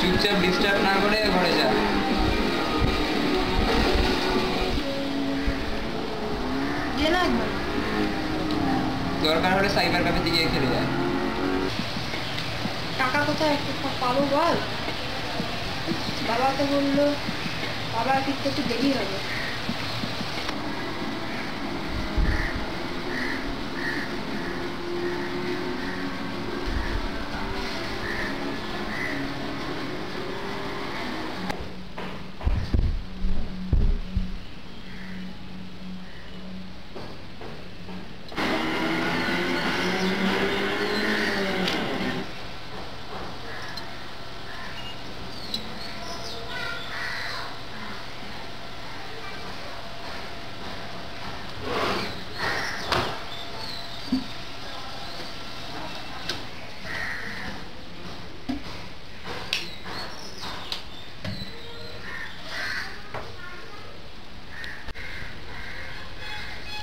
চুপচাপ ডিস্টার্ব না করে ঘরে যা। দরকার হলে সাইবার ক্যাফেতে গিয়ে খেলে যায়। টাকা কোথায় পাবো বল? বাবা তো বললো বাবা ফিরতে একটু দেরি হবে।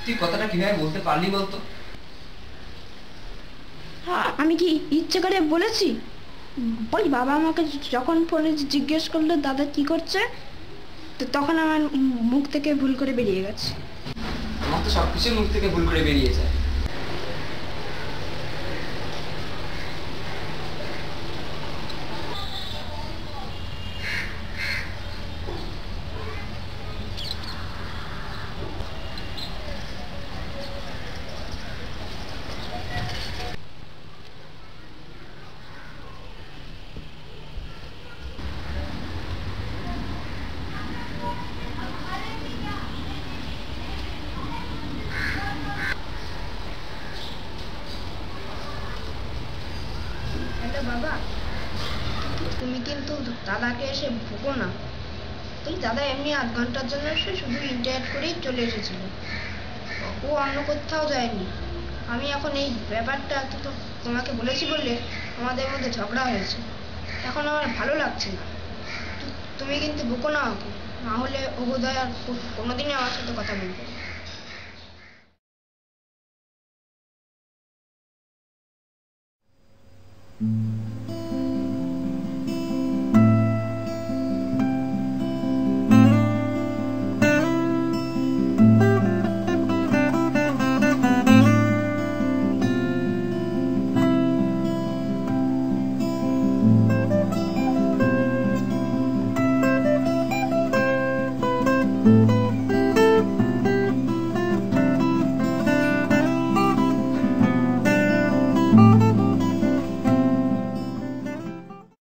তুই কথাটা কিভাবে বলতে পারলি বলতো? আমি কি ইচ্ছে করে বলেছি? বলি বাবা আমাকে যখন ফোনে জিজ্ঞেস করলো দাদা কি করছে, তো তখন আমার মুখ থেকে ভুল করে বেরিয়ে গেছে। আমার তো সবকিছু মুখ থেকে ভুল করে বেরিয়ে যায়। বাবা, তুমি কিন্তু দাদাকে এসে ভুগো না। ওই দাদা এমনি আধ ঘন্টার জন্য এসে শুধু ইন্টারনেট করেই চলে এসেছিল, ও অন্য কোথাও যায়নি। আমি এখন এই ব্যাপারটা তো তোমাকে বলেছি বলে আমাদের মধ্যে ঝগড়া হয়েছে, এখন আমার ভালো লাগছে না। তুমি কিন্তু ভুগো না ওকে, না হলে ও বোধহয় আর কোনোদিনই আমার সাথে কথা বলবে।